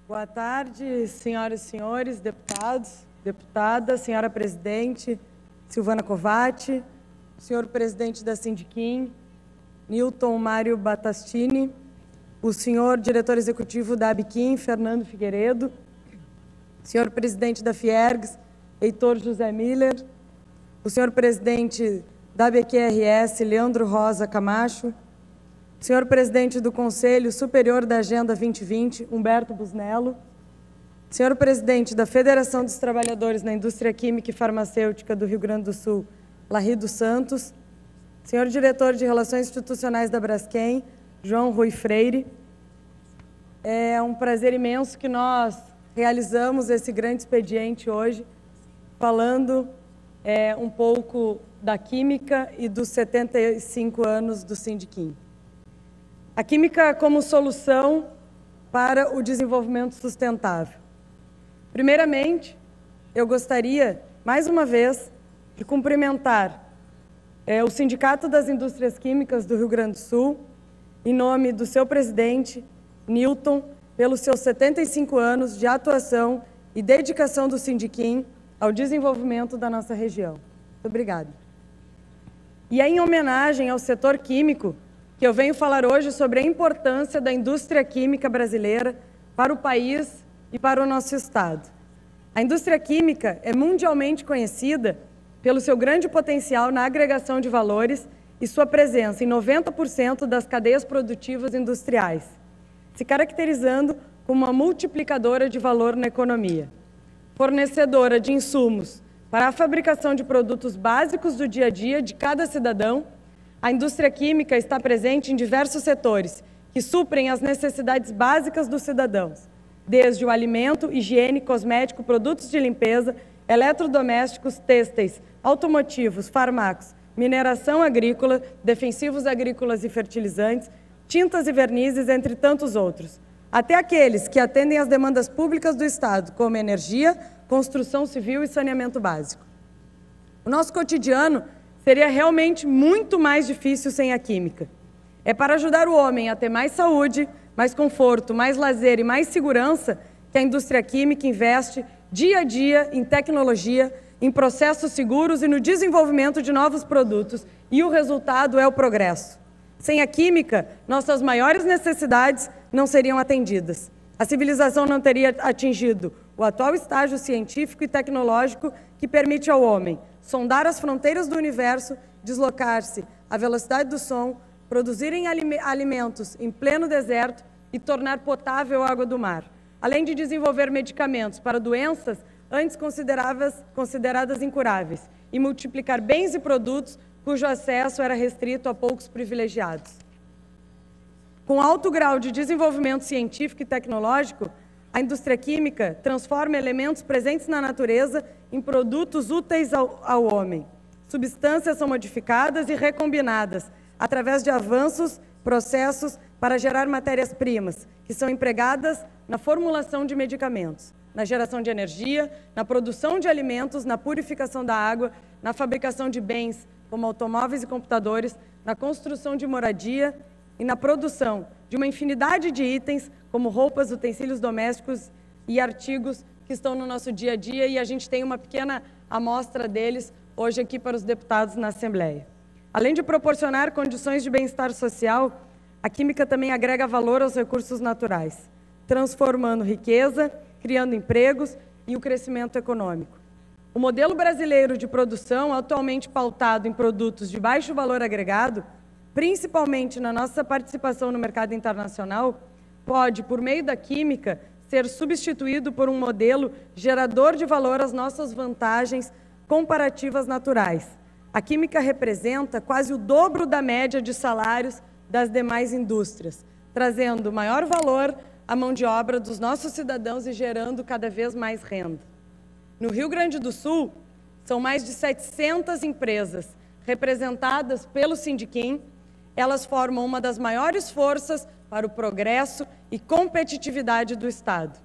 Boa tarde, senhoras e senhores, deputados, deputadas, senhora presidente Silvana Covatti, senhor presidente da Sindiquim, Newton Mário Battastini, o senhor diretor executivo da Abiquim, Fernando Figueiredo, senhor presidente da Fiergs, Heitor José Miller, o senhor presidente da BQRS, Leandro Rosa Camacho, senhor presidente do Conselho Superior da Agenda 2020, Humberto Busnello, senhor presidente da Federação dos Trabalhadores na Indústria Química e Farmacêutica do Rio Grande do Sul, Larry dos Santos, senhor diretor de Relações Institucionais da Braskem, João Rui Freire. É um prazer imenso que nós realizamos esse grande expediente hoje, falando um pouco da química e dos 75 anos do Sindiquim. A química como solução para o desenvolvimento sustentável. Primeiramente, eu gostaria, mais uma vez, de cumprimentar o Sindicato das Indústrias Químicas do Rio Grande do Sul, em nome do seu presidente, Newton, pelos seus 75 anos de atuação e dedicação do Sindiquim ao desenvolvimento da nossa região. Muito obrigada. E é em homenagem ao setor químico que eu venho falar hoje sobre a importância da indústria química brasileira para o país e para o nosso Estado. A indústria química é mundialmente conhecida pelo seu grande potencial na agregação de valores e sua presença em 90% das cadeias produtivas industriais, se caracterizando como uma multiplicadora de valor na economia. Fornecedora de insumos para a fabricação de produtos básicos do dia a dia de cada cidadão, a indústria química está presente em diversos setores que suprem as necessidades básicas dos cidadãos, desde o alimento, higiene, cosmético, produtos de limpeza, eletrodomésticos, têxteis, automotivos, fármacos, mineração agrícola, defensivos agrícolas e fertilizantes, tintas e vernizes, entre tantos outros, até aqueles que atendem às demandas públicas do Estado, como energia, construção civil e saneamento básico. O nosso cotidiano seria realmente muito mais difícil sem a química. É para ajudar o homem a ter mais saúde, mais conforto, mais lazer e mais segurança que a indústria química investe dia a dia em tecnologia, em processos seguros e no desenvolvimento de novos produtos, e o resultado é o progresso. Sem a química, nossas maiores necessidades não seriam atendidas. A civilização não teria atingido o atual estágio científico e tecnológico que permite ao homem sondar as fronteiras do universo, deslocar-se à velocidade do som, produzirem alimentos em pleno deserto e tornar potável a água do mar, além de desenvolver medicamentos para doenças antes consideradas incuráveis e multiplicar bens e produtos cujo acesso era restrito a poucos privilegiados. Com alto grau de desenvolvimento científico e tecnológico, a indústria química transforma elementos presentes na natureza em produtos úteis ao homem. Substâncias são modificadas e recombinadas através de avanços, processos para gerar matérias-primas, que são empregadas na formulação de medicamentos, na geração de energia, na produção de alimentos, na purificação da água, na fabricação de bens, como automóveis e computadores, na construção de moradia e na produção de uma infinidade de itens, como roupas, utensílios domésticos e artigos que estão no nosso dia a dia, e a gente tem uma pequena amostra deles hoje aqui para os deputados na Assembleia. Além de proporcionar condições de bem-estar social, a química também agrega valor aos recursos naturais, transformando riqueza, criando empregos e o crescimento econômico. O modelo brasileiro de produção, atualmente pautado em produtos de baixo valor agregado, principalmente na nossa participação no mercado internacional, pode, por meio da química, ser substituído por um modelo gerador de valor às nossas vantagens comparativas naturais. A química representa quase o dobro da média de salários das demais indústrias, trazendo maior valor à mão de obra dos nossos cidadãos e gerando cada vez mais renda. No Rio Grande do Sul, são mais de 700 empresas representadas pelo Sindiquim. Elas formam uma das maiores forças para o progresso e competitividade do Estado.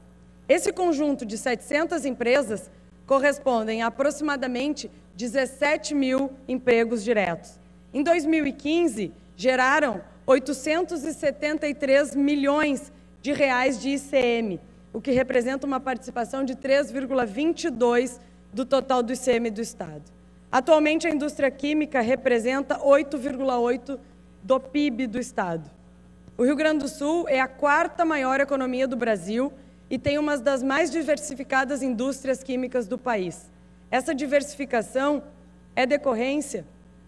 Esse conjunto de 700 empresas correspondem a aproximadamente 17 mil empregos diretos. Em 2015, geraram 873 milhões de reais de ICM, o que representa uma participação de 3,22% do total do ICM do Estado. Atualmente, a indústria química representa 8,8% do PIB do Estado. O Rio Grande do Sul é a quarta maior economia do Brasil e tem uma das mais diversificadas indústrias químicas do país. Essa diversificação é decorrência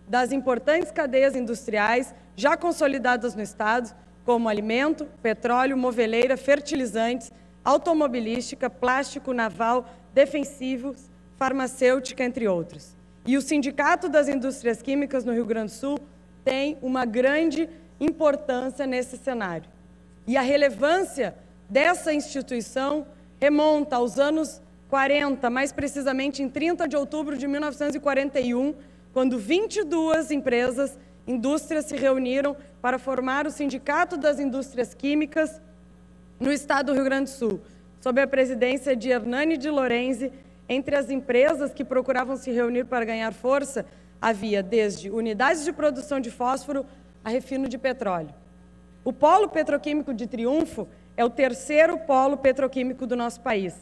das importantes cadeias industriais já consolidadas no Estado, como alimento, petróleo, moveleira, fertilizantes, automobilística, plástico, naval, defensivos, farmacêutica, entre outros. E o Sindicato das Indústrias Químicas no Rio Grande do Sul tem uma grande importância nesse cenário. E a relevância dessa instituição remonta aos anos 40, mais precisamente em 30 de outubro de 1941, quando 22 indústrias se reuniram para formar o Sindicato das Indústrias Químicas no estado do Rio Grande do Sul, sob a presidência de Hernani de Lorenzi. Entre as empresas que procuravam se reunir para ganhar força, havia desde unidades de produção de fósforo a refino de petróleo. O polo petroquímico de Triunfo é o terceiro polo petroquímico do nosso país.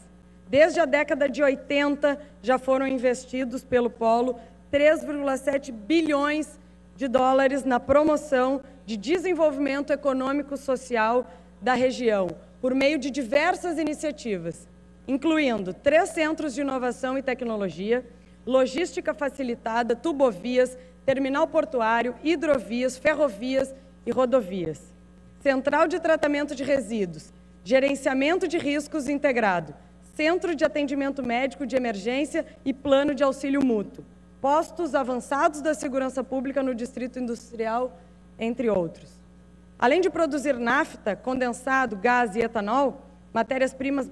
Desde a década de 80, já foram investidos pelo polo 3,7 bilhões de dólares na promoção de desenvolvimento econômico-social da região, por meio de diversas iniciativas, incluindo 3 centros de inovação e tecnologia, logística facilitada, tubovias, terminal portuário, hidrovias, ferrovias e rodovias, central de tratamento de resíduos, gerenciamento de riscos integrado, centro de atendimento médico de emergência e plano de auxílio mútuo, postos avançados da segurança pública no distrito industrial, entre outros. Além de produzir nafta, condensado, gás e etanol, matérias-primas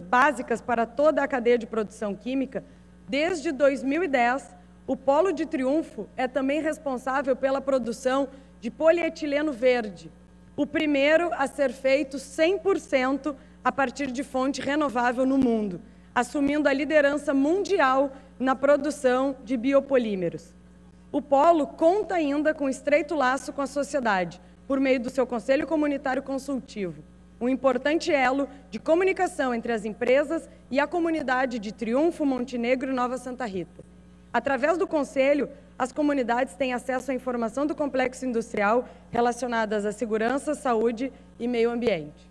básicas para toda a cadeia de produção química, desde 2010, o Polo de Triunfo é também responsável pela produção de polietileno verde, o primeiro a ser feito 100% a partir de fonte renovável no mundo, assumindo a liderança mundial na produção de biopolímeros. O Polo conta ainda com estreito laço com a sociedade, por meio do seu Conselho Comunitário Consultivo, um importante elo de comunicação entre as empresas e a comunidade de Triunfo, Montenegro e Nova Santa Rita. Através do Conselho, as comunidades têm acesso à informação do complexo industrial relacionadas à segurança, saúde e meio ambiente.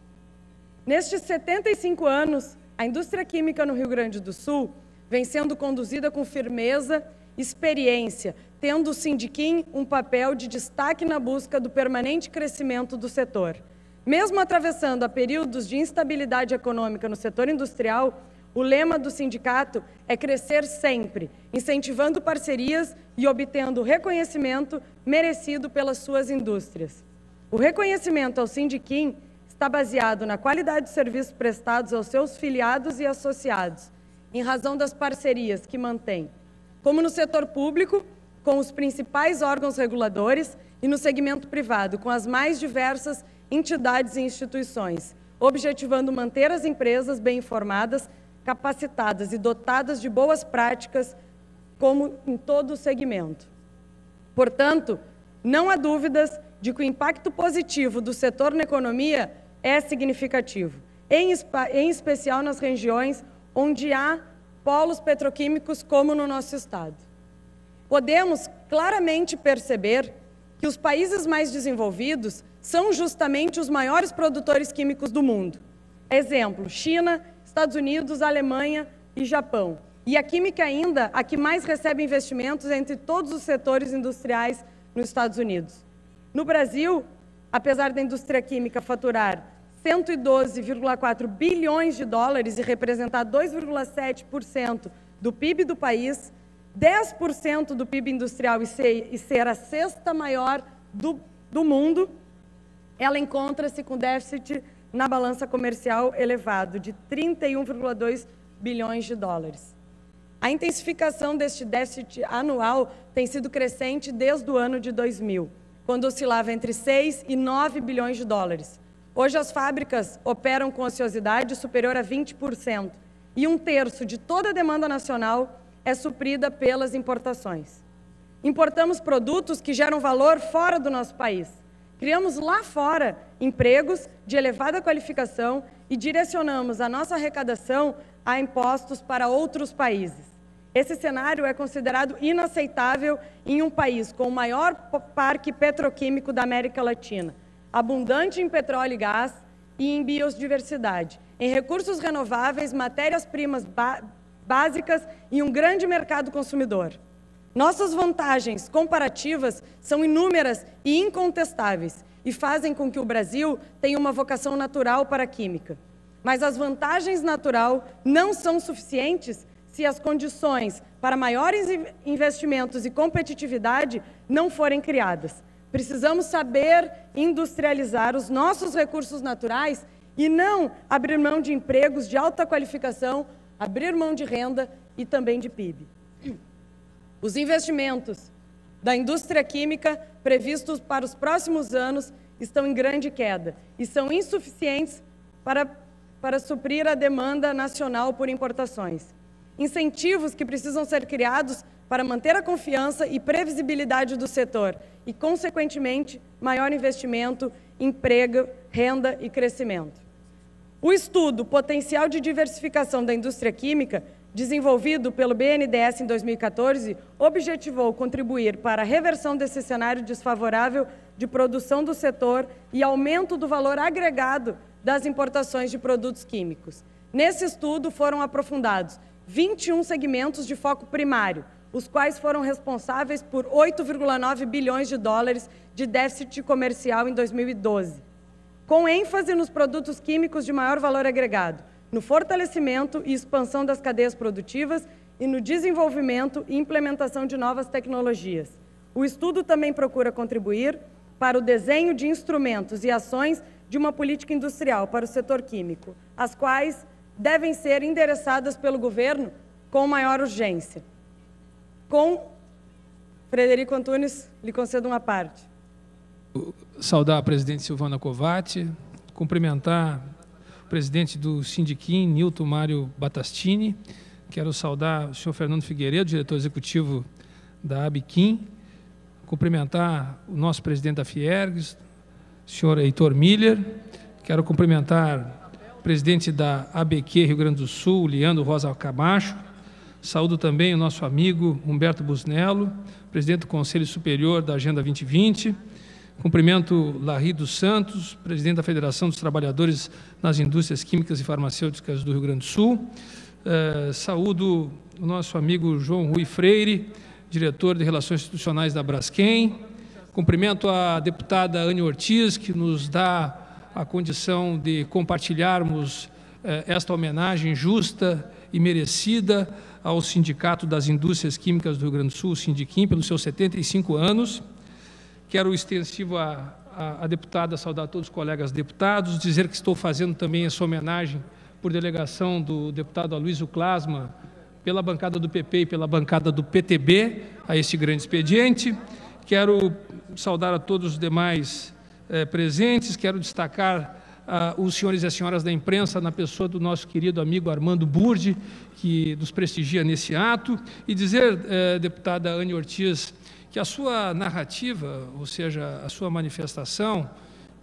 Nestes 75 anos, a indústria química no Rio Grande do Sul vem sendo conduzida com firmeza, experiência, tendo o Sindiquim um papel de destaque na busca do permanente crescimento do setor. Mesmo atravessando a períodos de instabilidade econômica no setor industrial, o lema do sindicato é crescer sempre, incentivando parcerias e obtendo reconhecimento merecido pelas suas indústrias. O reconhecimento ao Sindiquim está baseado na qualidade de serviços prestados aos seus filiados e associados, em razão das parcerias que mantém, como no setor público, com os principais órgãos reguladores, e no segmento privado, com as mais diversas entidades e instituições, objetivando manter as empresas bem informadas, capacitadas e dotadas de boas práticas, como em todo o segmento. Portanto, não há dúvidas de que o impacto positivo do setor na economia é significativo, em especial nas regiões onde há polos petroquímicos, como no nosso estado. Podemos claramente perceber que os países mais desenvolvidos são justamente os maiores produtores químicos do mundo. Exemplo, China, Estados Unidos, Alemanha e Japão. E a química ainda a que mais recebe investimentos entre todos os setores industriais nos Estados Unidos. No Brasil, apesar da indústria química faturar 112,4 bilhões de dólares e representar 2,7% do PIB do país, 10% do PIB industrial e ser a sexta maior do mundo, ela encontra-se com déficit na balança comercial elevado de 31,2 bilhões de dólares. A intensificação deste déficit anual tem sido crescente desde o ano de 2000, quando oscilava entre 6 e 9 bilhões de dólares. Hoje as fábricas operam com ociosidade superior a 20%, e 1/3 de toda a demanda nacional é suprida pelas importações. Importamos produtos que geram valor fora do nosso país. Criamos lá fora empregos de elevada qualificação e direcionamos a nossa arrecadação a impostos para outros países. Esse cenário é considerado inaceitável em um país com o maior parque petroquímico da América Latina, abundante em petróleo e gás e em biodiversidade, em recursos renováveis, matérias-primas básicas e um grande mercado consumidor. Nossas vantagens comparativas são inúmeras e incontestáveis e fazem com que o Brasil tenha uma vocação natural para a química. Mas as vantagens naturais não são suficientes se as condições para maiores investimentos e competitividade não forem criadas. Precisamos saber industrializar os nossos recursos naturais e não abrir mão de empregos de alta qualificação, abrir mão de renda e também de PIB. Os investimentos da indústria química previstos para os próximos anos estão em grande queda e são insuficientes para suprir a demanda nacional por importações. Incentivos que precisam ser criados para manter a confiança e previsibilidade do setor e, consequentemente, maior investimento, emprego, renda e crescimento. O estudo Potencial de Diversificação da Indústria Química, desenvolvido pelo BNDES em 2014, objetivou contribuir para a reversão desse cenário desfavorável de produção do setor e aumento do valor agregado das importações de produtos químicos. Nesse estudo foram aprofundados 21 segmentos de foco primário, os quais foram responsáveis por 8,9 bilhões de dólares de déficit comercial em 2012, com ênfase nos produtos químicos de maior valor agregado, no fortalecimento e expansão das cadeias produtivas e no desenvolvimento e implementação de novas tecnologias. O estudo também procura contribuir para o desenho de instrumentos e ações de uma política industrial para o setor químico, as quais devem ser endereçadas pelo governo com maior urgência. Com Frederico Antunes, lhe concedo uma parte. Saudar a presidente Silvana Covatti, cumprimentar o presidente do Sindiquim, Nilton Mário Battastini, quero saudar o senhor Fernando Figueiredo, diretor executivo da ABQUIM, cumprimentar o nosso presidente da Fiergs, o senhor Heitor Miller, quero cumprimentar o presidente da ABQ Rio Grande do Sul, Leandro Rosa Camacho, saúdo também o nosso amigo Humberto Busnello, presidente do Conselho Superior da Agenda 2020, cumprimento Larry dos Santos, presidente da Federação dos Trabalhadores nas Indústrias Químicas e Farmacêuticas do Rio Grande do Sul, saúdo o nosso amigo João Rui Freire, diretor de Relações Institucionais da Braskem, cumprimento a deputada Anne Ortiz, que nos dá a condição de compartilharmos esta homenagem justa e merecida ao Sindicato das Indústrias Químicas do Rio Grande do Sul, o Sindiquim, pelos seus 75 anos. Quero extensivo à deputada saudar todos os colegas deputados, dizer que estou fazendo também essa homenagem por delegação do deputado Aloysio Klasman, pela bancada do PP e pela bancada do PTB, a este grande expediente. Quero saudar a todos os demais presentes, quero destacar os senhores e as senhoras da imprensa, na pessoa do nosso querido amigo Armando Burdi, que nos prestigia nesse ato, e dizer, deputada Anne Ortiz, que a sua narrativa, ou seja, a sua manifestação,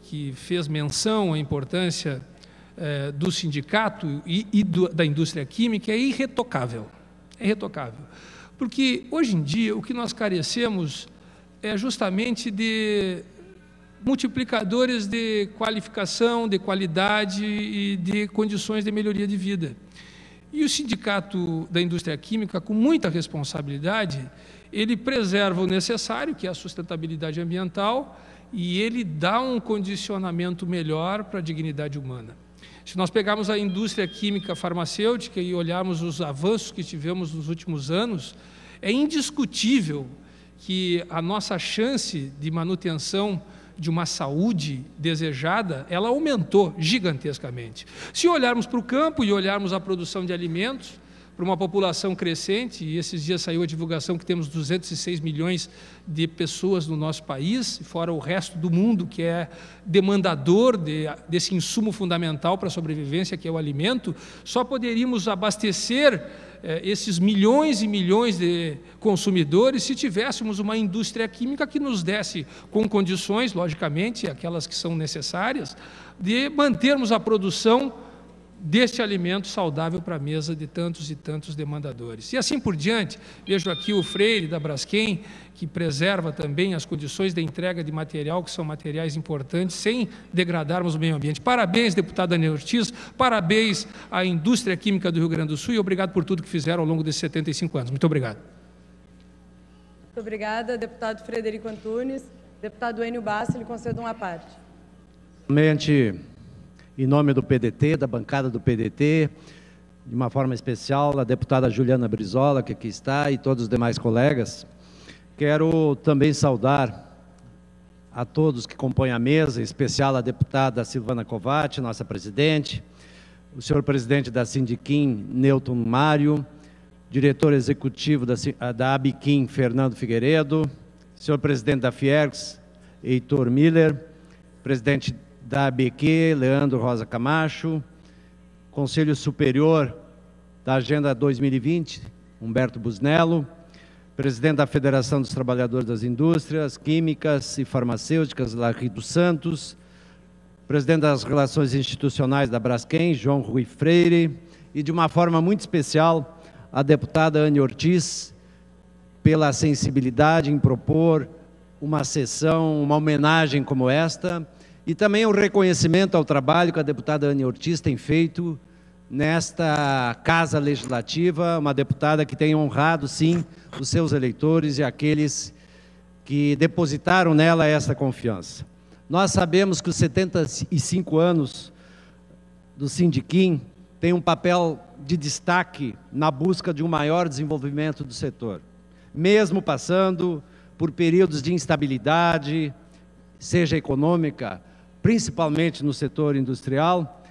que fez menção à importância do sindicato e da indústria química, é irretocável. É irretocável. Porque, hoje em dia, o que nós carecemos é justamente de multiplicadores de qualificação, de qualidade e de condições de melhoria de vida. E o Sindicato da Indústria Química, com muita responsabilidade, ele preserva o necessário, que é a sustentabilidade ambiental, e ele dá um condicionamento melhor para a dignidade humana. Se nós pegarmos a indústria química farmacêutica e olharmos os avanços que tivemos nos últimos anos, é indiscutível que a nossa chance de manutenção de uma saúde desejada, ela aumentou gigantescamente. Se olharmos para o campo e olharmos a produção de alimentos, para uma população crescente, e esses dias saiu a divulgação que temos 206 milhões de pessoas no nosso país, fora o resto do mundo que é demandador desse insumo fundamental para a sobrevivência, que é o alimento, só poderíamos abastecer esses milhões e milhões de consumidores se tivéssemos uma indústria química que nos desse com condições, logicamente, aquelas que são necessárias, de mantermos a produção deste alimento saudável para a mesa de tantos e tantos demandadores. E assim por diante, vejo aqui o Freire da Braskem, que preserva também as condições de entrega de material, que são materiais importantes, sem degradarmos o meio ambiente. Parabéns, deputado Daniel Ortiz, parabéns à indústria química do Rio Grande do Sul e obrigado por tudo que fizeram ao longo desses 75 anos. Muito obrigado. Muito obrigada, deputado Frederico Antunes. Deputado Enio Bassi, lhe concedo uma parte. Realmente, em nome do PDT, da bancada do PDT, de uma forma especial, a deputada Juliana Brizola, que aqui está, e todos os demais colegas, quero também saudar a todos que compõem a mesa, em especial a deputada Silvana Covatti, nossa presidente, o senhor presidente da Sindiquim, Newton Mário, diretor executivo da Abiquim, Fernando Figueiredo, senhor presidente da Fiergs, Heitor Miller, presidente da ABQ, Leandro Rosa Camacho, Conselho Superior da Agenda 2020, Humberto Busnello, presidente da Federação dos Trabalhadores das Indústrias Químicas e Farmacêuticas, Larry dos Santos, presidente das Relações Institucionais da Braskem, João Rui Freire, e de uma forma muito especial, a deputada Anne Ortiz, pela sensibilidade em propor uma sessão, uma homenagem como esta, e também o reconhecimento ao trabalho que a deputada Anne Ortiz tem feito nesta Casa Legislativa, uma deputada que tem honrado, sim, os seus eleitores e aqueles que depositaram nela essa confiança. Nós sabemos que os 75 anos do Sindiquim têm um papel de destaque na busca de um maior desenvolvimento do setor, mesmo passando por períodos de instabilidade, seja econômica, principalmente no setor industrial.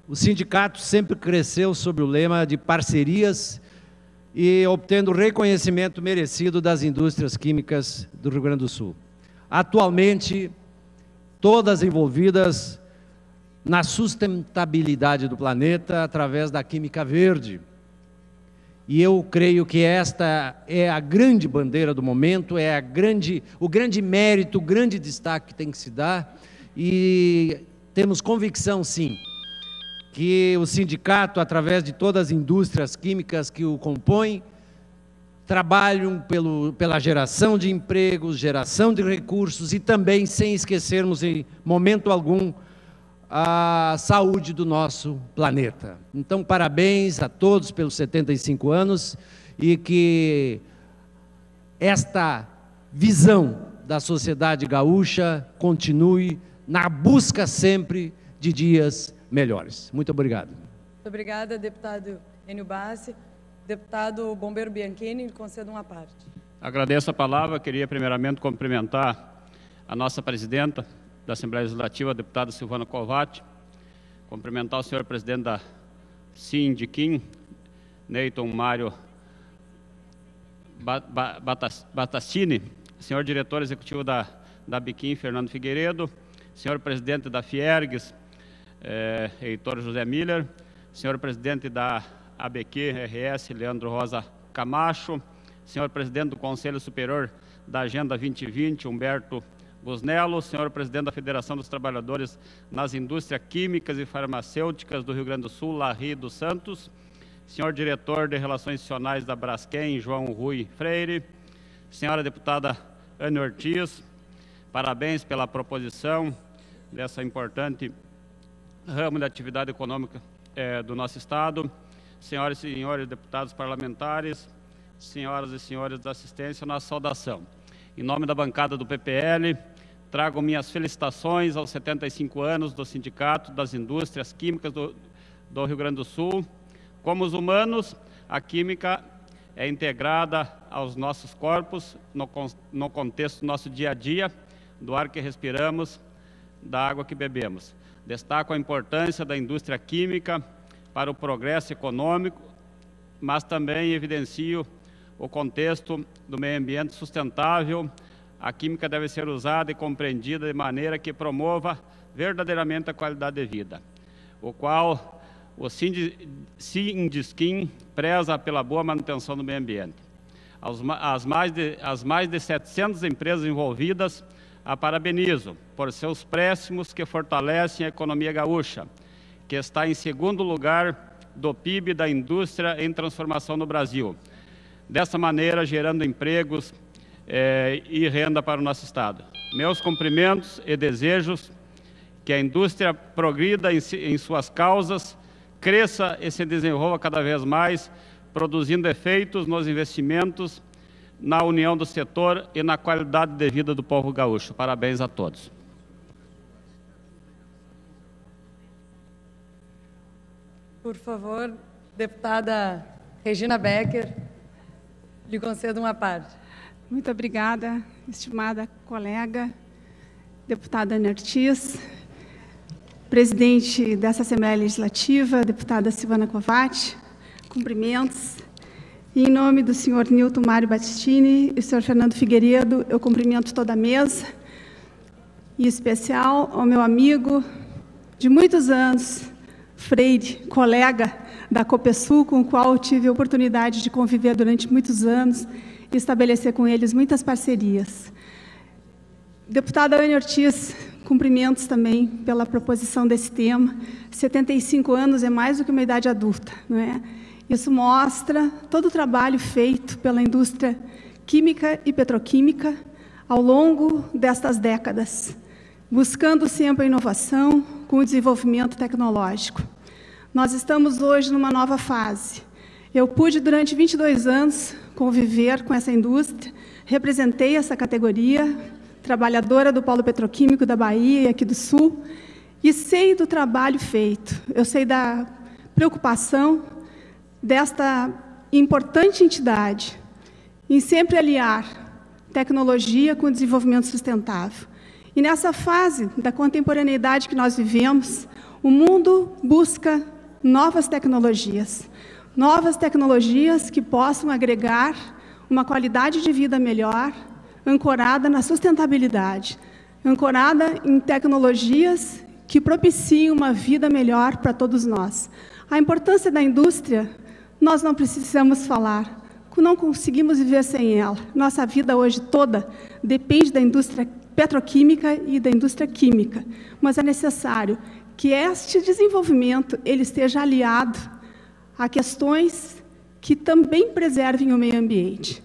O sindicato sempre cresceu sob o lema de parcerias e obtendo reconhecimento merecido das indústrias químicas do Rio Grande do Sul. Atualmente, todas envolvidas na sustentabilidade do planeta através da química verde. E eu creio que esta é a grande bandeira do momento, é o grande mérito, o grande destaque que tem que se dar. E temos convicção, sim, que o sindicato, através de todas as indústrias químicas que o compõem, trabalham pela geração de empregos, geração de recursos e também, sem esquecermos em momento algum, a saúde do nosso planeta. Então, parabéns a todos pelos 75 anos e que esta visão da sociedade gaúcha continue na busca sempre de dias melhores. Muito obrigado. Muito obrigada, deputado Enio Bassi. Deputado Bombeiro Bianchini, conceda uma parte. Agradeço a palavra. Queria primeiramente cumprimentar a nossa presidenta da Assembleia Legislativa, a deputada Silvana Covatti, cumprimentar o senhor presidente da Sindiquim, Newton Mário Batastini, senhor diretor executivo da Abiquim, Fernando Figueiredo, senhor presidente da Fiergs, Heitor José Miller, senhor presidente da ABQ RS, Leandro Rosa Camacho, senhor presidente do Conselho Superior da Agenda 2020, Humberto Busnello, senhor presidente da Federação dos Trabalhadores nas Indústrias Químicas e Farmacêuticas do Rio Grande do Sul, Larry dos Santos, senhor diretor de Relações Institucionais da Braskem, João Rui Freire, senhora deputada Anne Ortiz, parabéns pela proposição dessa importante ramo da atividade econômica do nosso Estado, senhoras e senhores deputados parlamentares, senhoras e senhores da assistência, nossa saudação. Em nome da bancada do PPL, trago minhas felicitações aos 75 anos do Sindicato das Indústrias Químicas do Rio Grande do Sul. Como os humanos, a química é integrada aos nossos corpos, no contexto do nosso dia a dia, do ar que respiramos, da água que bebemos. Destaco a importância da indústria química para o progresso econômico, mas também evidencio o contexto do meio ambiente sustentável. A química deve ser usada e compreendida de maneira que promova verdadeiramente a qualidade de vida, o qual o Sindisquim preza pela boa manutenção do meio ambiente. As mais de 700 empresas envolvidas, a parabenizo por seus préstimos que fortalecem a economia gaúcha que está em segundo lugar do PIB da indústria em transformação no Brasil. Dessa maneira, gerando empregos e renda para o nosso Estado. Meus cumprimentos e desejos que a indústria progrida em suas causas, cresça e se desenvolva cada vez mais, produzindo efeitos nos investimentos, na união do setor e na qualidade de vida do povo gaúcho. Parabéns a todos. Por favor, deputada Regina Becker, lhe concedo uma parte. Muito obrigada, estimada colega, deputada Ana Ortiz, presidente dessa Assembleia Legislativa, deputada Silvana Covatti, cumprimentos. E, em nome do senhor Nilton Mário Battistini e do senhor Fernando Figueiredo, eu cumprimento toda a mesa, em especial ao meu amigo de muitos anos, Freire, colega da Copesul, com o qual eu tive a oportunidade de conviver durante muitos anos e estabelecer com eles muitas parcerias. Deputada Ana Ortiz, cumprimentos também pela proposição desse tema. 75 anos é mais do que uma idade adulta, não é? Isso mostra todo o trabalho feito pela indústria química e petroquímica ao longo destas décadas, buscando sempre a inovação com o desenvolvimento tecnológico. Nós estamos hoje numa nova fase. Eu pude, durante 22 anos, conviver com essa indústria, representei essa categoria, trabalhadora do polo petroquímico da Bahia e aqui do Sul, e sei do trabalho feito, eu sei da preocupação desta importante entidade em sempre aliar tecnologia com desenvolvimento sustentável. E nessa fase da contemporaneidade que nós vivemos, o mundo busca novas tecnologias que possam agregar uma qualidade de vida melhor, ancorada na sustentabilidade, ancorada em tecnologias que propiciem uma vida melhor para todos nós. A importância da indústria, nós não precisamos falar, não conseguimos viver sem ela. Nossa vida hoje toda depende da indústria petroquímica e da indústria química, mas é necessário que este desenvolvimento ele esteja aliado a questões que também preservem o meio ambiente.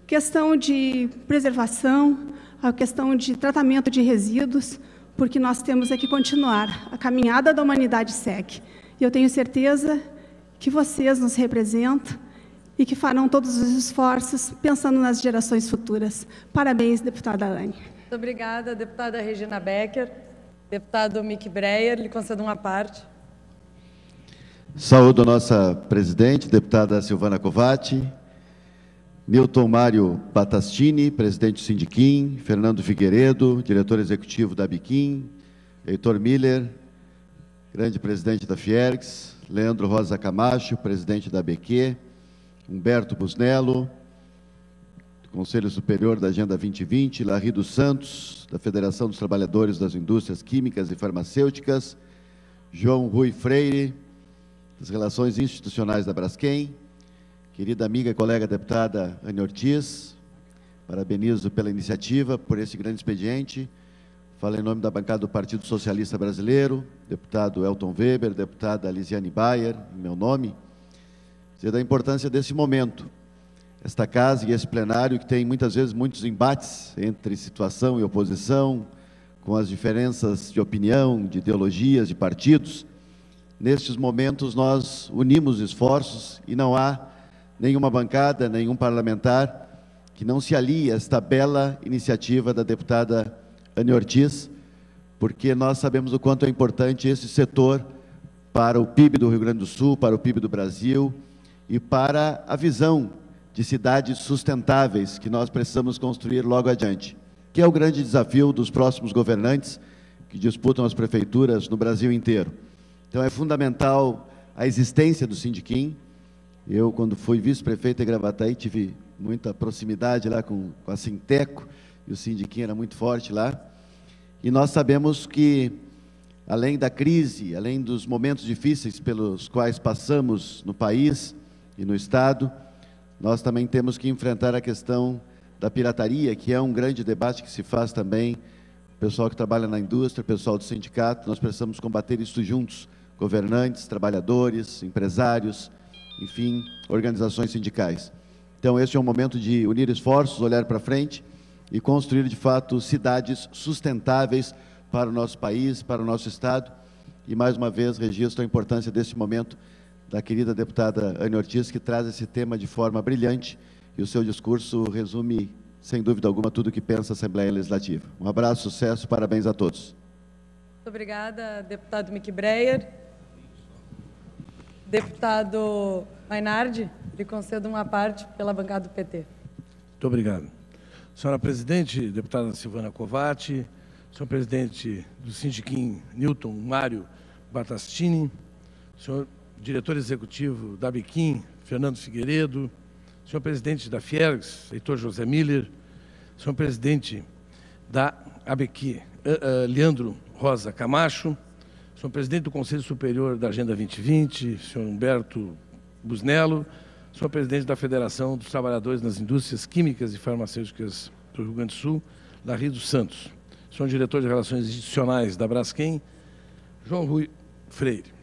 Questão de preservação, a questão de tratamento de resíduos, porque nós temos que continuar. A caminhada da humanidade segue. E eu tenho certeza que vocês nos representam e que farão todos os esforços pensando nas gerações futuras. Parabéns, deputada Anne. Muito obrigada, deputada Regina Becker. Deputado Mick Breyer, lhe concedo uma parte. Saúdo a nossa presidente, deputada Silvana Covatti, Nilton Mário Battistini, presidente do Sindiquim, Fernando Figueiredo, diretor executivo da Biquim, Heitor Miller, grande presidente da Fiergs, Leandro Rosa Camacho, presidente da ABQ, Humberto Busnello, do Conselho Superior da Agenda 2020, Larry dos Santos, da Federação dos Trabalhadores das Indústrias Químicas e Farmacêuticas, João Rui Freire, das Relações Institucionais da Braskem, querida amiga e colega deputada Ana Ortiz, parabenizo pela iniciativa, por esse grande expediente. Falo em nome da bancada do Partido Socialista Brasileiro, deputado Elton Weber, deputada Lisiane Bayer, em meu nome, dizer da importância desse momento. Esta casa e esse plenário que tem muitas vezes muitos embates entre situação e oposição, com as diferenças de opinião, de ideologias, de partidos. Nestes momentos nós unimos esforços e não há nenhuma bancada, nenhum parlamentar que não se alie a esta bela iniciativa da deputada Ana Ortiz, porque nós sabemos o quanto é importante esse setor para o PIB do Rio Grande do Sul, para o PIB do Brasil e para a visão de cidades sustentáveis que nós precisamos construir logo adiante, que é o grande desafio dos próximos governantes que disputam as prefeituras no Brasil inteiro. Então é fundamental a existência do Sindiquim. Eu, quando fui vice-prefeito em Gravataí, tive muita proximidade lá com a Sinteco, e o Sindiquim era muito forte lá. E nós sabemos que, além da crise, além dos momentos difíceis pelos quais passamos no país e no Estado, nós também temos que enfrentar a questão da pirataria, que é um grande debate que se faz também, o pessoal que trabalha na indústria, o pessoal do sindicato, nós precisamos combater isso juntos, governantes, trabalhadores, empresários, enfim, organizações sindicais. Então, este é um momento de unir esforços, olhar para frente e construir, de fato, cidades sustentáveis para o nosso país, para o nosso Estado. E, mais uma vez, registro a importância deste momento da querida deputada Anne Ortiz, que traz esse tema de forma brilhante, e o seu discurso resume, sem dúvida alguma, tudo o que pensa a Assembleia Legislativa. Um abraço, sucesso, parabéns a todos. Muito obrigada, deputado Mickey Breyer. Deputado Mainardi, lhe concedo uma parte pela bancada do PT. Muito obrigado. Senhora presidente, deputada Silvana Covatti, senhor presidente do Sindiquim, Nilton Mário Battastini, senhor diretor executivo da Biquim, Fernando Figueiredo, senhor presidente da Fiergs, Heitor José Miller, senhor presidente da ABQ, Leandro Rosa Camacho, senhor presidente do Conselho Superior da Agenda 2020, senhor Humberto Busnello, senhor presidente da Federação dos Trabalhadores nas Indústrias Químicas e Farmacêuticas do Rio Grande do Sul, Larry dos Santos, senhor diretor de Relações Institucionais da Braskem, João Rui Freire.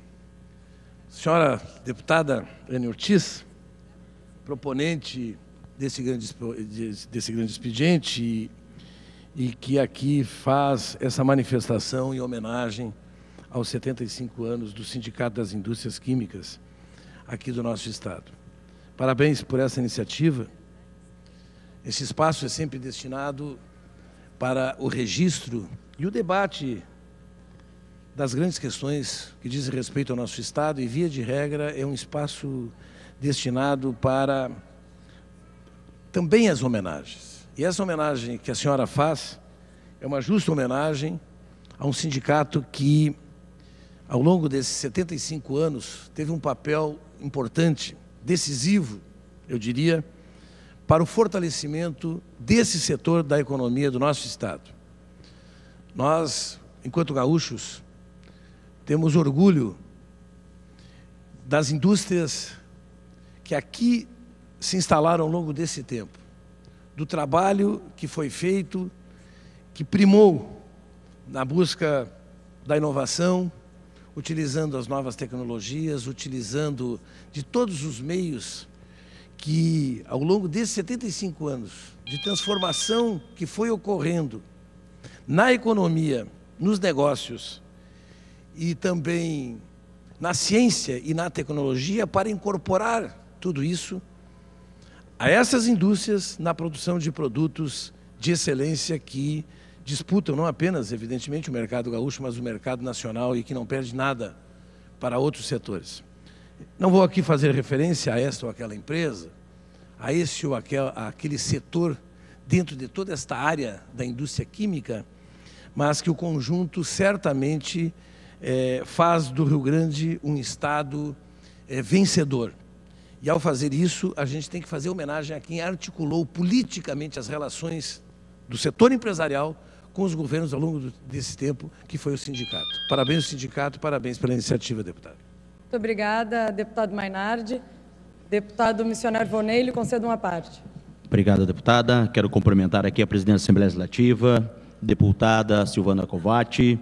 Senhora deputada Anne Ortiz, proponente desse grande expediente e que aqui faz essa manifestação em homenagem aos 75 anos do Sindicato das Indústrias Químicas aqui do nosso Estado. Parabéns por essa iniciativa. Esse espaço é sempre destinado para o registro e o debate das grandes questões que dizem respeito ao nosso Estado e, via de regra, é um espaço destinado para também as homenagens. E essa homenagem que a senhora faz é uma justa homenagem a um sindicato que, ao longo desses 75 anos, teve um papel importante, decisivo, eu diria, para o fortalecimento desse setor da economia do nosso Estado. Nós, enquanto gaúchos, temos orgulho das indústrias que aqui se instalaram ao longo desse tempo, do trabalho que foi feito, que primou na busca da inovação, utilizando as novas tecnologias, utilizando de todos os meios que, ao longo desses 75 anos de transformação que foi ocorrendo na economia, nos negócios e também na ciência e na tecnologia, para incorporar tudo isso a essas indústrias na produção de produtos de excelência que disputam não apenas, evidentemente, o mercado gaúcho, mas o mercado nacional e que não perde nada para outros setores. Não vou aqui fazer referência a esta ou aquela empresa, a esse ou aquele setor dentro de toda esta área da indústria química, mas que o conjunto certamente faz do Rio Grande um estado vencedor. E, ao fazer isso, a gente tem que fazer homenagem a quem articulou politicamente as relações do setor empresarial com os governos ao longo desse tempo, que foi o sindicato. Parabéns ao sindicato, parabéns pela iniciativa, deputado. Muito obrigada, deputado Mainardi. Deputado missionário Vonei, lhe concedo uma parte. Obrigado, deputada. Quero cumprimentar aqui a presidente da Assembleia Legislativa, deputada Silvana Covatti.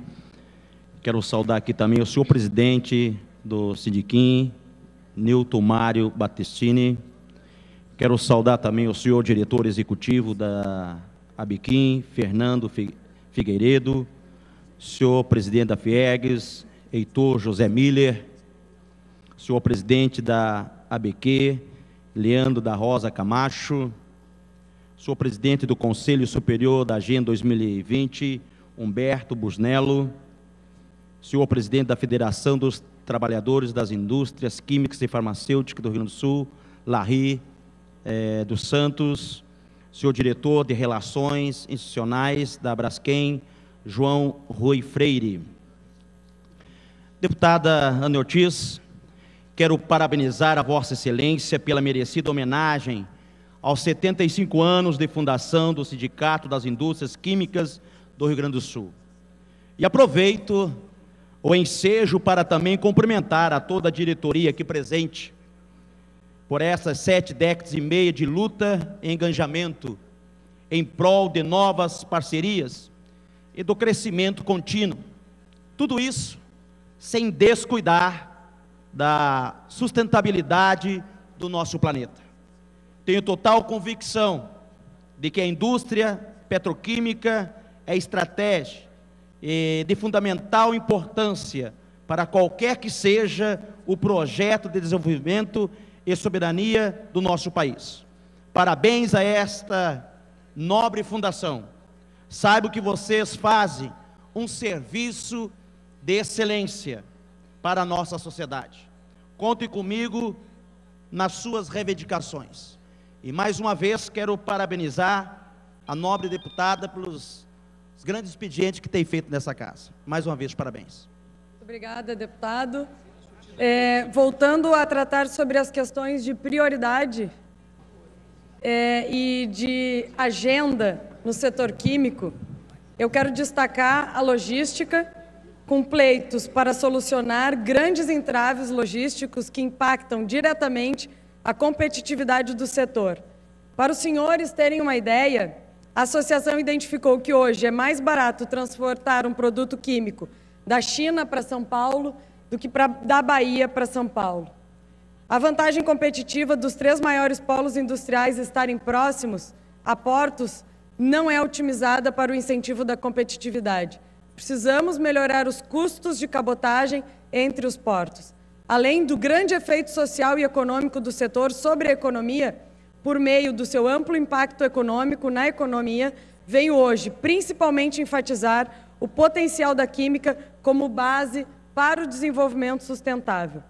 Quero saudar aqui também o senhor presidente do Sindiquim, Nilton Mário Battastini. Quero saudar também o senhor diretor executivo da Abiquim, Fernando Figueiredo, senhor presidente da Fiergs, Heitor José Miller, senhor presidente da ABQ, Leandro da Rosa Camacho, senhor presidente do Conselho Superior da Agenda 2020, Humberto Busnello, senhor presidente da Federação dos Trabalhadores das Indústrias Químicas e Farmacêuticas do Rio Grande do Sul, Larry dos Santos, senhor diretor de Relações Institucionais da Braskem, João Rui Freire. Deputada Anne Ortiz, quero parabenizar a Vossa Excelência pela merecida homenagem aos 75 anos de fundação do Sindicato das Indústrias Químicas do Rio Grande do Sul. E aproveito o ensejo para também cumprimentar a toda a diretoria aqui presente por essas 7 décadas e meia de luta e engajamento em prol de novas parcerias e do crescimento contínuo. Tudo isso sem descuidar da sustentabilidade do nosso planeta. Tenho total convicção de que a indústria petroquímica é estratégia de fundamental importância para qualquer que seja o projeto de desenvolvimento e soberania do nosso país. Parabéns a esta nobre fundação. Saiba que vocês fazem um serviço de excelência para a nossa sociedade. Contem comigo nas suas reivindicações. E mais uma vez quero parabenizar a nobre deputada pelos grandes expedientes que tem feito nessa casa. Mais uma vez, parabéns. Muito obrigada, deputado. Voltando a tratar sobre as questões de prioridade e de agenda no setor químico, eu quero destacar a logística, com pleitos para solucionar grandes entraves logísticos que impactam diretamente a competitividade do setor. Para os senhores terem uma ideia, a associação identificou que hoje é mais barato transportar um produto químico da China para São Paulo do que da Bahia para São Paulo. A vantagem competitiva dos 3 maiores polos industriais estarem próximos a portos não é otimizada para o incentivo da competitividade. Precisamos melhorar os custos de cabotagem entre os portos. Além do grande efeito social e econômico do setor sobre a economia, por meio do seu amplo impacto econômico na economia, venho hoje principalmente enfatizar o potencial da química como base para o desenvolvimento sustentável.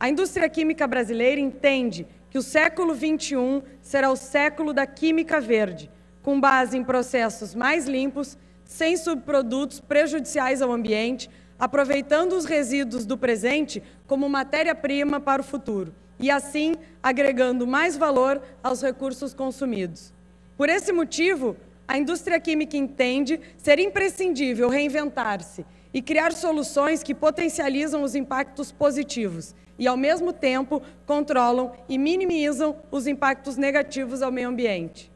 A indústria química brasileira entende que o século XXI será o século da química verde, com base em processos mais limpos, sem subprodutos prejudiciais ao ambiente, aproveitando os resíduos do presente como matéria-prima para o futuro e, assim, agregando mais valor aos recursos consumidos. Por esse motivo, a indústria química entende ser imprescindível reinventar-se e criar soluções que potencializam os impactos positivos e, ao mesmo tempo, controlam e minimizam os impactos negativos ao meio ambiente.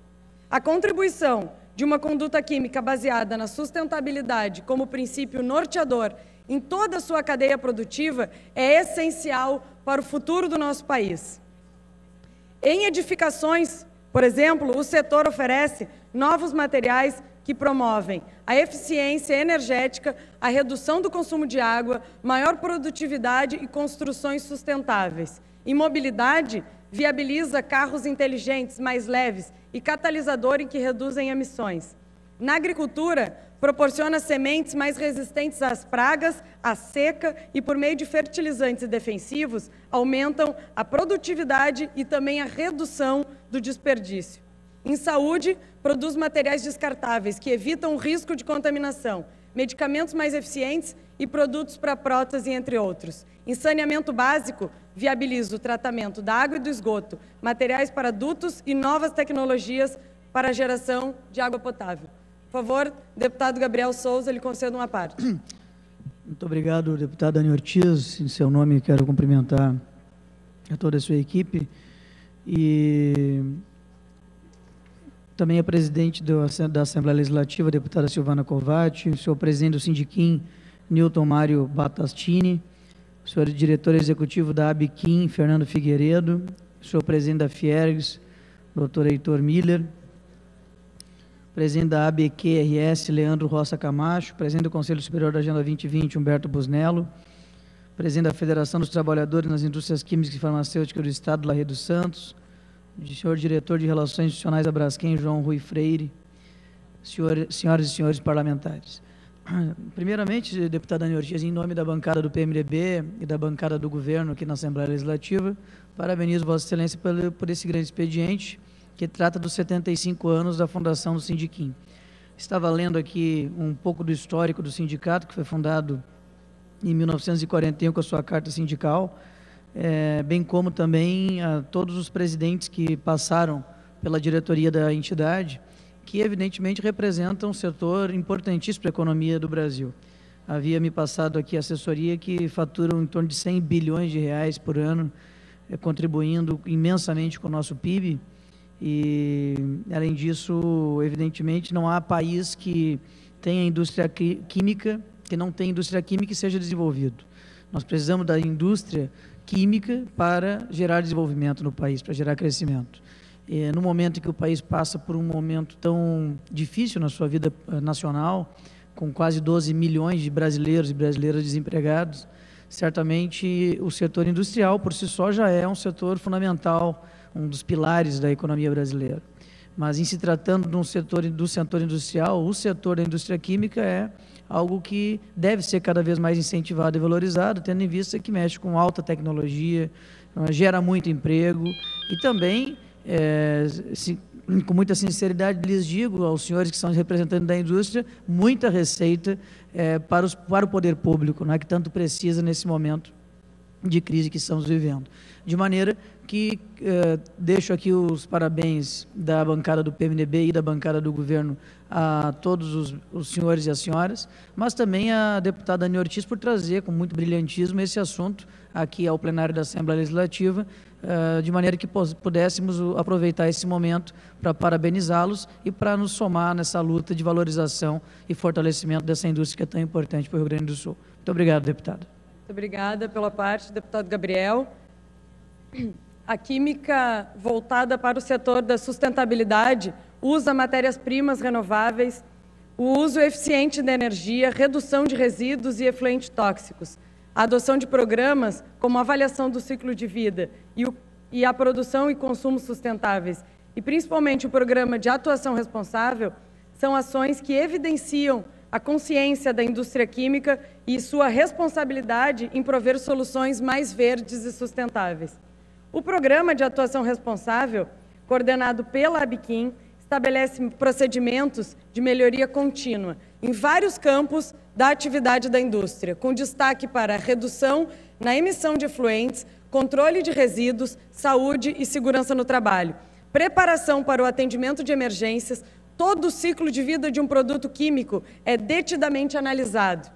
A contribuição de uma conduta química baseada na sustentabilidade como princípio norteador em toda a sua cadeia produtiva é essencial para o futuro do nosso país. Em edificações, por exemplo, o setor oferece novos materiais que promovem a eficiência energética, a redução do consumo de água, maior produtividade e construções sustentáveis. Em mobilidade, viabiliza carros inteligentes mais leves e catalisadores que reduzem emissões. Na agricultura, proporciona sementes mais resistentes às pragas, à seca e, por meio de fertilizantes e defensivos, aumentam a produtividade e também a redução do desperdício. Em saúde, produz materiais descartáveis que evitam o risco de contaminação, medicamentos mais eficientes e produtos para prótese, entre outros. Em saneamento básico, viabiliza o tratamento da água e do esgoto, materiais para dutos e novas tecnologias para a geração de água potável. Por favor, deputado Gabriel Souza, lhe concedo uma parte. Muito obrigado, deputado Dani Ortiz. Em seu nome, quero cumprimentar a toda a sua equipe e também a presidente da Assembleia Legislativa, a deputada Silvana Covatti, o senhor presidente do Sindiquim, Nilton Mário Battastini, o senhor diretor executivo da ABQIM, Fernando Figueiredo, o senhor presidente da Fiergs, doutor Heitor Miller, presidente da ABQRS, Leandro Roça Camacho, presidente do Conselho Superior da Agenda 2020, Humberto Busnello, presidente da Federação dos Trabalhadores nas Indústrias Químicas e Farmacêuticas do Estado, Larry dos Santos, senhor diretor de Relações Institucionais da Braskem, João Rui Freire, senhoras e senhores parlamentares. Primeiramente, deputado Dani Ortiz, em nome da bancada do PMDB e da bancada do governo aqui na Assembleia Legislativa, parabenizo Vossa Excelência por esse grande expediente, que trata dos 75 anos da fundação do Sindiquim. Estava lendo aqui um pouco do histórico do sindicato, que foi fundado em 1941 com a sua carta sindical, bem como também a todos os presidentes que passaram pela diretoria da entidade, que evidentemente representam um setor importantíssimo para a economia do Brasil. Havia me passado aqui a assessoria que faturam em torno de 100 bilhões de reais por ano, contribuindo imensamente com o nosso PIB. E, além disso, evidentemente, não há país que tenha indústria química, que não tenha indústria química e seja desenvolvido. Nós precisamos da indústria química para gerar desenvolvimento no país, para gerar crescimento. E no momento em que o país passa por um momento tão difícil na sua vida nacional, com quase 12 milhões de brasileiros e brasileiras desempregados, certamente o setor industrial, por si só, já é um setor fundamental, um dos pilares da economia brasileira. Mas, em se tratando do setor industrial, o setor da indústria química é algo que deve ser cada vez mais incentivado e valorizado, tendo em vista que mexe com alta tecnologia, gera muito emprego e também, com muita sinceridade, lhes digo aos senhores que são os representantes da indústria, muita receita para o poder público, não é, que tanto precisa nesse momento de crise que estamos vivendo. De maneira que deixo aqui os parabéns da bancada do PMDB e da bancada do governo a todos os senhores e as senhoras, mas também a deputada Ani Ortiz por trazer com muito brilhantismo esse assunto aqui ao plenário da Assembleia Legislativa, de maneira que pudéssemos aproveitar esse momento para parabenizá-los e para nos somar nessa luta de valorização e fortalecimento dessa indústria que é tão importante para o Rio Grande do Sul. Muito obrigado, deputada. Muito obrigada pela parte, deputado Gabriel. A química voltada para o setor da sustentabilidade usa matérias-primas renováveis, o uso eficiente da energia, redução de resíduos e efluentes tóxicos, a adoção de programas como a avaliação do ciclo de vida e a produção e consumo sustentáveis, e principalmente o programa de atuação responsável, são ações que evidenciam a consciência da indústria química e sua responsabilidade em prover soluções mais verdes e sustentáveis. O Programa de Atuação Responsável, coordenado pela ABIQUIM, estabelece procedimentos de melhoria contínua em vários campos da atividade da indústria, com destaque para a redução na emissão de efluentes, controle de resíduos, saúde e segurança no trabalho, preparação para o atendimento de emergências. Todo o ciclo de vida de um produto químico é detidamente analisado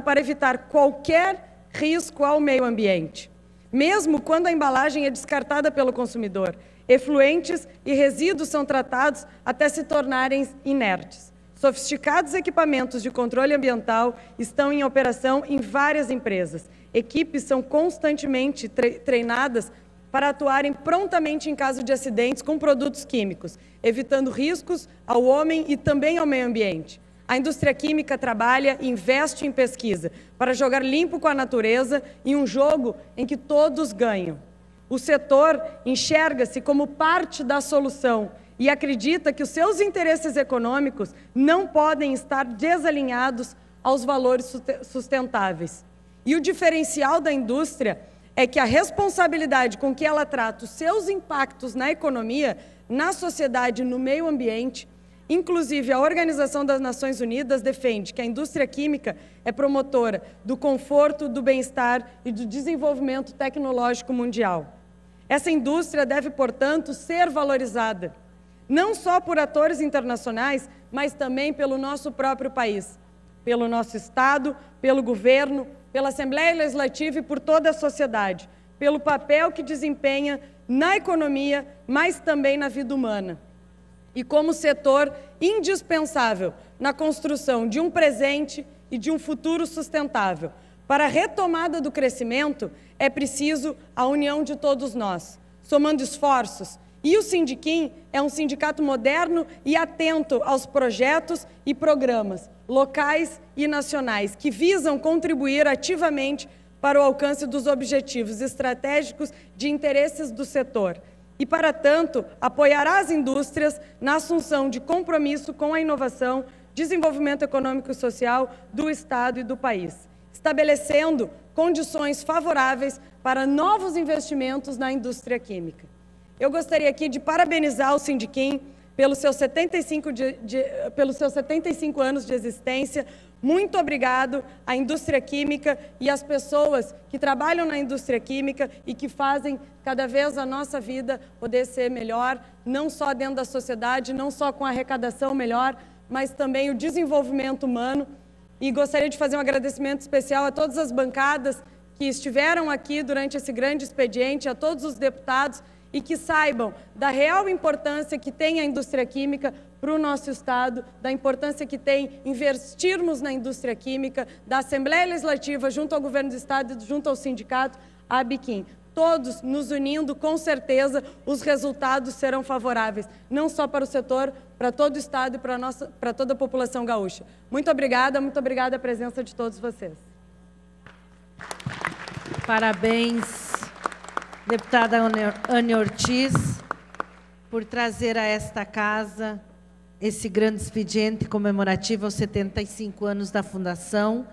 para evitar qualquer risco ao meio ambiente. Mesmo quando a embalagem é descartada pelo consumidor, efluentes e resíduos são tratados até se tornarem inertes. Sofisticados equipamentos de controle ambiental estão em operação em várias empresas. Equipes são constantemente treinadas para atuarem prontamente em caso de acidentes com produtos químicos, evitando riscos ao homem e também ao meio ambiente. A indústria química trabalha e investe em pesquisa para jogar limpo com a natureza em um jogo em que todos ganham. O setor enxerga-se como parte da solução e acredita que os seus interesses econômicos não podem estar desalinhados aos valores sustentáveis. E o diferencial da indústria é que a responsabilidade com que ela trata os seus impactos na economia, na sociedade e no meio ambiente. Inclusive, a Organização das Nações Unidas defende que a indústria química é promotora do conforto, do bem-estar e do desenvolvimento tecnológico mundial. Essa indústria deve, portanto, ser valorizada, não só por atores internacionais, mas também pelo nosso próprio país, pelo nosso Estado, pelo governo, pela Assembleia Legislativa e por toda a sociedade, pelo papel que desempenha na economia, mas também na vida humana. E como setor indispensável na construção de um presente e de um futuro sustentável. Para a retomada do crescimento, é preciso a união de todos nós, somando esforços. E o Sindiquim é um sindicato moderno e atento aos projetos e programas locais e nacionais que visam contribuir ativamente para o alcance dos objetivos estratégicos de interesses do setor. E, para tanto, apoiará as indústrias na assunção de compromisso com a inovação, desenvolvimento econômico e social do Estado e do país, estabelecendo condições favoráveis para novos investimentos na indústria química. Eu gostaria aqui de parabenizar o Sindiquim pelos seus 75 anos de existência. Muito obrigado à indústria química e às pessoas que trabalham na indústria química e que fazem cada vez a nossa vida poder ser melhor, não só dentro da sociedade, não só com a arrecadação melhor, mas também o desenvolvimento humano. E gostaria de fazer um agradecimento especial a todas as bancadas que estiveram aqui durante esse grande expediente, a todos os deputados e que saibam da real importância que tem a indústria química para o nosso Estado, da importância que tem investirmos na indústria química, da Assembleia Legislativa junto ao Governo do Estado e junto ao sindicato, a ABIQUIM. Todos nos unindo, com certeza, os resultados serão favoráveis, não só para o setor, para todo o Estado e para toda a população gaúcha. Muito obrigada a presença de todos vocês. Parabéns, deputada Anne Ortiz, por trazer a esta casa esse grande expediente comemorativo aos 75 anos da Fundação